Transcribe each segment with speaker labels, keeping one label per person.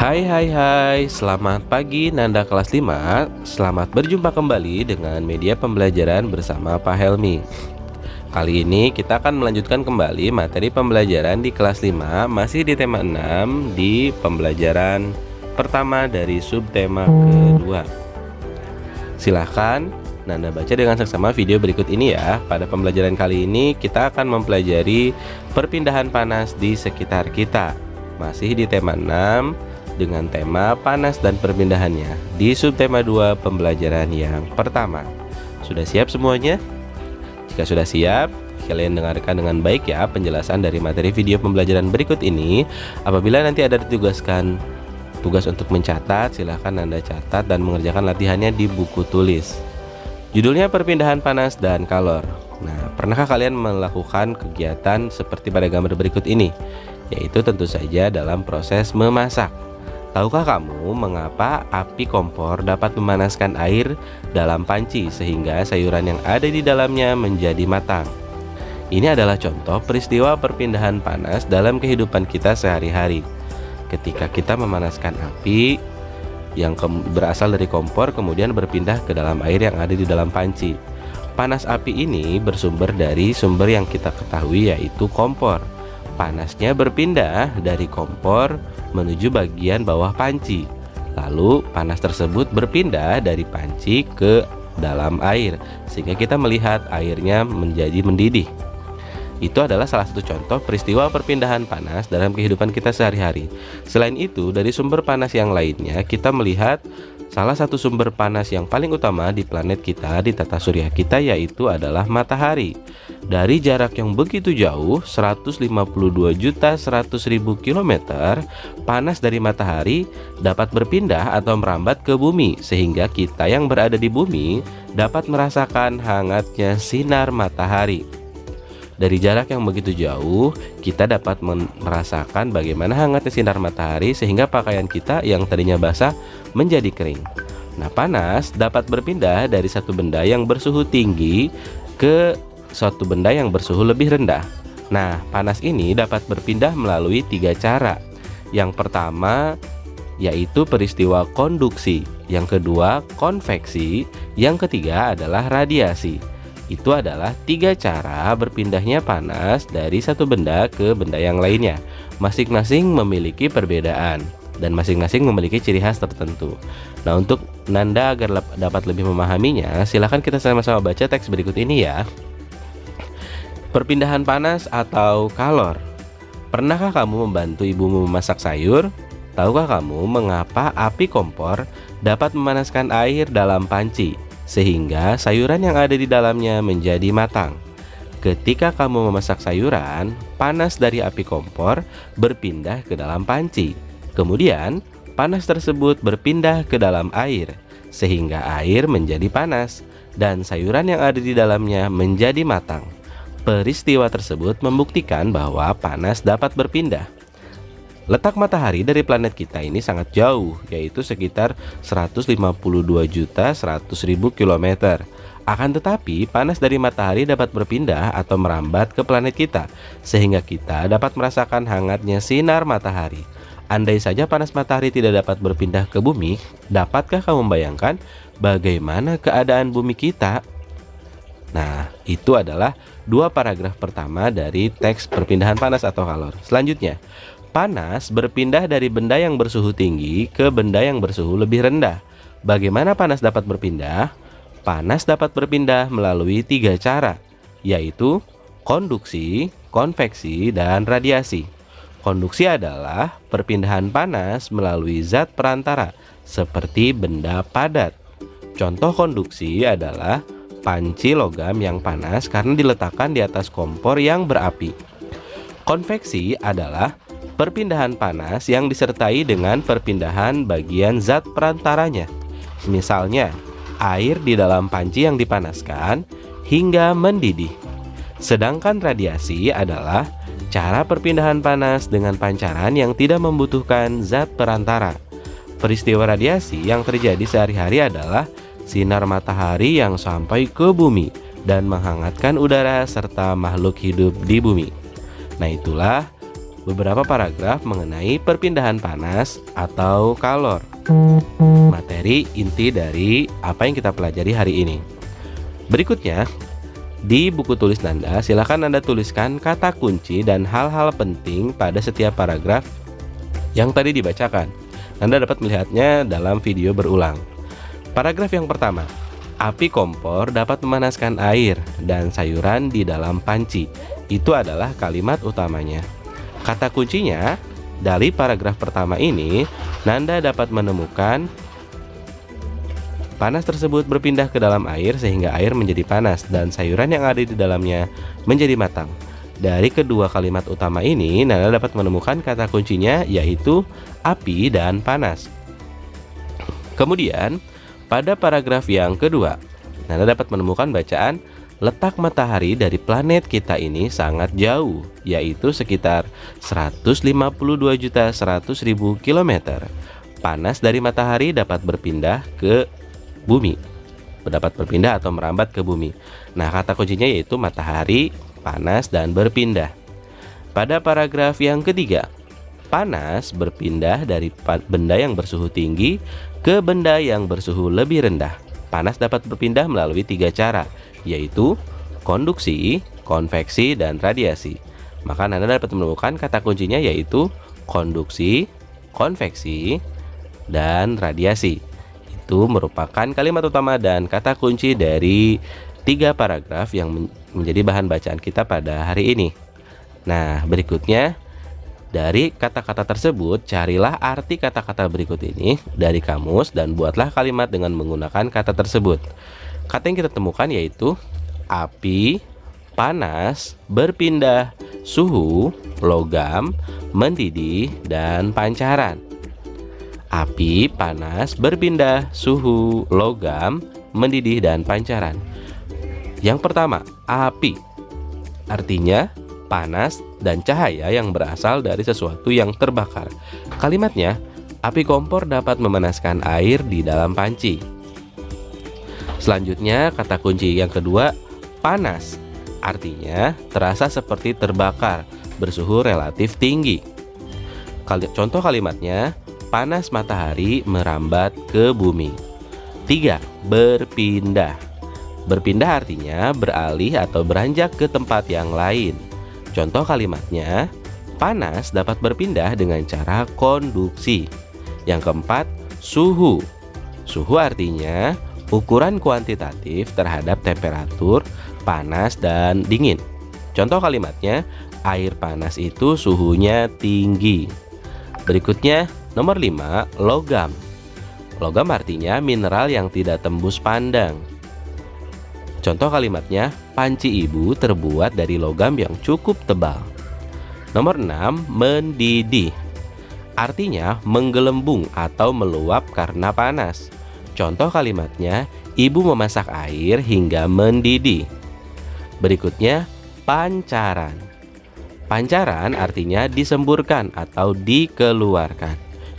Speaker 1: Hai, selamat pagi Nanda kelas 5. Selamat berjumpa kembali dengan media pembelajaran bersama Pak Helmi. Kali ini kita akan melanjutkan kembali materi pembelajaran di kelas 5, masih di tema 6 di pembelajaran pertama dari subtema kedua. Silahkan Nanda baca dengan seksama video berikut ini ya. Pada pembelajaran kali ini kita akan mempelajari perpindahan panas di sekitar kita, masih di tema 6 dengan tema panas dan perpindahannya di subtema 2 pembelajaran yang pertama. Sudah siap semuanya? Jika sudah siap, kalian dengarkan dengan baik ya penjelasan dari materi video pembelajaran berikut ini. Apabila nanti ada ditugaskan tugas untuk mencatat, silahkan Anda catat dan mengerjakan latihannya di buku tulis. Judulnya perpindahan panas dan kalor. Nah, pernahkah kalian melakukan kegiatan seperti pada gambar berikut ini? Yaitu tentu saja dalam proses memasak. Tahukah kamu mengapa api kompor dapat memanaskan air dalam panci sehingga sayuran yang ada di dalamnya menjadi matang? Ini adalah contoh peristiwa perpindahan panas dalam kehidupan kita sehari-hari. Ketika kita memanaskan api yang berasal dari kompor kemudian berpindah ke dalam air yang ada di dalam panci. Panas api ini bersumber dari sumber yang kita ketahui, yaitu kompor. Panasnya berpindah dari kompor menuju bagian bawah panci. Lalu panas tersebut berpindah dari panci ke dalam air sehingga kita melihat airnya menjadi mendidih. Itu adalah salah satu contoh peristiwa perpindahan panas dalam kehidupan kita sehari-hari. Selain itu, dari sumber panas yang lainnya, kita melihat salah satu sumber panas yang paling utama di planet kita, di tata surya kita, yaitu adalah matahari. Dari jarak yang begitu jauh, 152.100.000 km, panas dari matahari dapat berpindah atau merambat ke bumi, sehingga kita yang berada di bumi dapat merasakan hangatnya sinar matahari. Dari jarak yang begitu jauh, kita dapat merasakan bagaimana hangatnya sinar matahari sehingga pakaian kita yang tadinya basah menjadi kering. Nah, panas dapat berpindah dari satu benda yang bersuhu tinggi ke suatu benda yang bersuhu lebih rendah. Nah, panas ini dapat berpindah melalui 3 cara. Yang pertama yaitu peristiwa konduksi, yang kedua konveksi, yang ketiga adalah radiasi. Itu adalah 3 cara berpindahnya panas dari satu benda ke benda yang lainnya. Masing-masing memiliki perbedaan dan masing-masing memiliki ciri khas tertentu. Nah, untuk Nanda agar dapat lebih memahaminya, silahkan kita sama-sama baca teks berikut ini ya. Perpindahan panas atau kalor. Pernahkah kamu membantu ibumu memasak sayur? Tahukah kamu mengapa api kompor dapat memanaskan air dalam panci sehingga sayuran yang ada di dalamnya menjadi matang? Ketika kamu memasak sayuran, panas dari api kompor berpindah ke dalam panci. Kemudian, panas tersebut berpindah ke dalam air, sehingga air menjadi panas dan sayuran yang ada di dalamnya menjadi matang. Peristiwa tersebut membuktikan bahwa panas dapat berpindah. Letak matahari dari planet kita ini sangat jauh, yaitu sekitar 152.100.000 km. Akan tetapi, panas dari matahari dapat berpindah atau merambat ke planet kita, sehingga kita dapat merasakan hangatnya sinar matahari. Andai saja panas matahari tidak dapat berpindah ke bumi, dapatkah kamu membayangkan bagaimana keadaan bumi kita? Nah, itu adalah 2 paragraf pertama dari teks perpindahan panas atau kalor. Selanjutnya, panas berpindah dari benda yang bersuhu tinggi ke benda yang bersuhu lebih rendah. Bagaimana panas dapat berpindah? Panas dapat berpindah melalui 3 cara, yaitu konduksi, konveksi, dan radiasi. Konduksi adalah perpindahan panas melalui zat perantara, seperti benda padat. Contoh konduksi adalah panci logam yang panas karena diletakkan di atas kompor yang berapi. Konveksi adalah perpindahan panas yang disertai dengan perpindahan bagian zat perantaranya. Misalnya, air di dalam panci yang dipanaskan hingga mendidih. Sedangkan radiasi adalah cara perpindahan panas dengan pancaran yang tidak membutuhkan zat perantara. Peristiwa radiasi yang terjadi sehari-hari adalah sinar matahari yang sampai ke bumi dan menghangatkan udara serta makhluk hidup di bumi. Nah, itulah beberapa paragraf mengenai perpindahan panas atau kalor. Materi inti dari apa yang kita pelajari hari ini. Berikutnya, di buku tulis Nanda, silakan Anda tuliskan kata kunci dan hal-hal penting pada setiap paragraf yang tadi dibacakan. Anda dapat melihatnya dalam video berulang. Paragraf yang pertama, api kompor dapat memanaskan air dan sayuran di dalam panci. Itu adalah kalimat utamanya. Kata kuncinya dari paragraf pertama ini, Nanda dapat menemukan panas tersebut berpindah ke dalam air sehingga air menjadi panas dan sayuran yang ada di dalamnya menjadi matang. Dari kedua kalimat utama ini, Nanda dapat menemukan kata kuncinya yaitu api dan panas. Kemudian, pada paragraf yang kedua, Nanda dapat menemukan bacaan letak matahari dari planet kita ini sangat jauh, yaitu sekitar 152.100.000 km. Panas dari matahari dapat berpindah ke bumi, dapat berpindah atau merambat ke bumi. Nah, kata kuncinya yaitu matahari, panas, dan berpindah. Pada paragraf yang ketiga, panas berpindah dari benda yang bersuhu tinggi ke benda yang bersuhu lebih rendah. Panas dapat berpindah melalui 3 cara, yaitu konduksi, konveksi, dan radiasi. Maka Anda dapat menemukan kata kuncinya yaitu konduksi, konveksi, dan radiasi. Itu merupakan kalimat utama dan kata kunci dari 3 paragraf yang menjadi bahan bacaan kita pada hari ini. Nah, berikutnya, dari kata-kata tersebut, carilah arti kata-kata berikut ini dari kamus dan buatlah kalimat dengan menggunakan kata tersebut. Kata yang kita temukan yaitu api, panas, berpindah, suhu, logam, mendidih, dan pancaran. Api, panas, berpindah, suhu, logam, mendidih, dan pancaran. Yang pertama, api. Artinya panas dan cahaya yang berasal dari sesuatu yang terbakar. Kalimatnya, api kompor dapat memanaskan air di dalam panci. Selanjutnya, kata kunci yang kedua, panas. Artinya, terasa seperti terbakar, bersuhu relatif tinggi. Contoh kalimatnya, panas matahari merambat ke bumi. 3. Berpindah. Berpindah artinya beralih atau beranjak ke tempat yang lain. Contoh kalimatnya, panas dapat berpindah dengan cara konduksi. Yang keempat, suhu. Suhu artinya ukuran kuantitatif terhadap temperatur panas dan dingin. Contoh kalimatnya, air panas itu suhunya tinggi. Berikutnya, nomor 5, logam. Logam artinya mineral yang tidak tembus pandang. Contoh kalimatnya, panci ibu terbuat dari logam yang cukup tebal. Nomor 6, mendidih. Artinya menggelembung atau meluap karena panas. Contoh kalimatnya, ibu memasak air hingga mendidih. Berikutnya, pancaran. Pancaran artinya disemburkan atau dikeluarkan.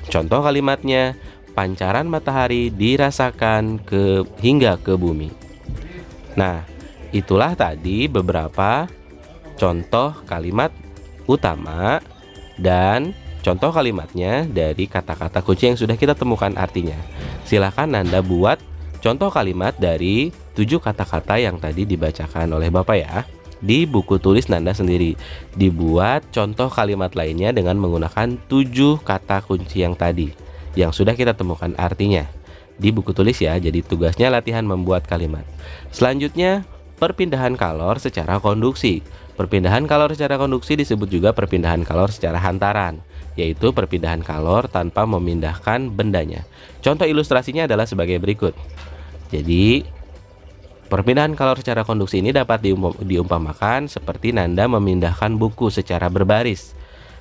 Speaker 1: Contoh kalimatnya, pancaran matahari dirasakan hingga ke bumi. Nah, itulah tadi beberapa contoh kalimat utama dan contoh kalimatnya dari kata-kata kunci yang sudah kita temukan artinya. Silakan Anda buat contoh kalimat dari 7 kata-kata yang tadi dibacakan oleh Bapak ya. Di buku tulis Nanda sendiri dibuat contoh kalimat lainnya dengan menggunakan 7 kata kunci yang tadi yang sudah kita temukan artinya di buku tulis ya. Jadi tugasnya latihan membuat kalimat. Selanjutnya, perpindahan kalor secara konduksi. Perpindahan kalor secara konduksi disebut juga perpindahan kalor secara hantaran, yaitu perpindahan kalor tanpa memindahkan bendanya. Contoh ilustrasinya adalah sebagai berikut. Jadi, perpindahan kalor secara konduksi ini dapat diumpamakan seperti Nanda memindahkan buku secara berbaris.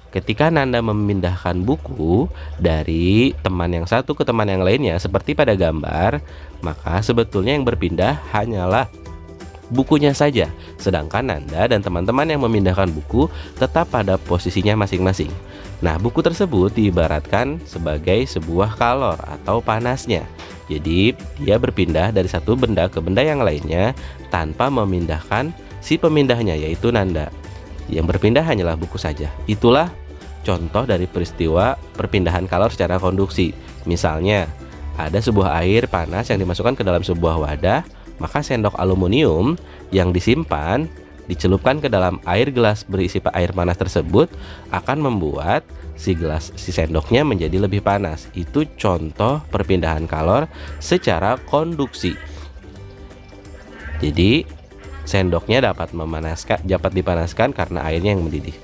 Speaker 1: Ketika Nanda memindahkan buku dari teman yang satu ke teman yang lainnya seperti pada gambar, maka sebetulnya yang berpindah hanyalah bukunya saja, sedangkan Nanda dan teman-teman yang memindahkan buku tetap pada posisinya masing-masing. Nah, buku tersebut diibaratkan sebagai sebuah kalor atau panasnya. Jadi, dia berpindah dari satu benda ke benda yang lainnya tanpa memindahkan si pemindahnya, yaitu Nanda. Yang berpindah hanyalah buku saja. Itulah contoh dari peristiwa perpindahan kalor secara konduksi. Misalnya, ada sebuah air panas yang dimasukkan ke dalam sebuah wadah, maka sendok aluminium yang disimpan dicelupkan ke dalam air gelas berisi air panas tersebut akan membuat si sendoknya menjadi lebih panas. Itu contoh perpindahan kalor secara konduksi. Jadi sendoknya dapat dipanaskan karena airnya yang mendidih.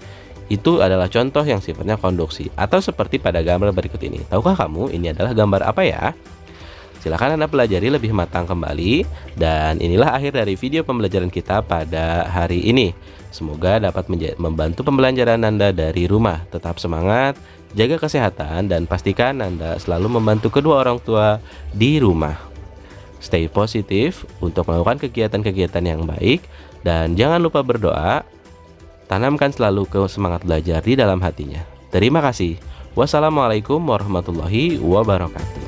Speaker 1: Itu adalah contoh yang sifatnya konduksi. Atau seperti pada gambar berikut ini. Tahukah kamu ini adalah gambar apa ya? Silahkan Anda pelajari lebih matang kembali. Dan inilah akhir dari video pembelajaran kita pada hari ini. Semoga dapat membantu pembelajaran Anda dari rumah. Tetap semangat, jaga kesehatan, dan pastikan Anda selalu membantu kedua orang tua di rumah. Stay positif untuk melakukan kegiatan-kegiatan yang baik. Dan jangan lupa berdoa. Tanamkan selalu semangat belajar di dalam hatinya. Terima kasih. Wassalamualaikum warahmatullahi wabarakatuh.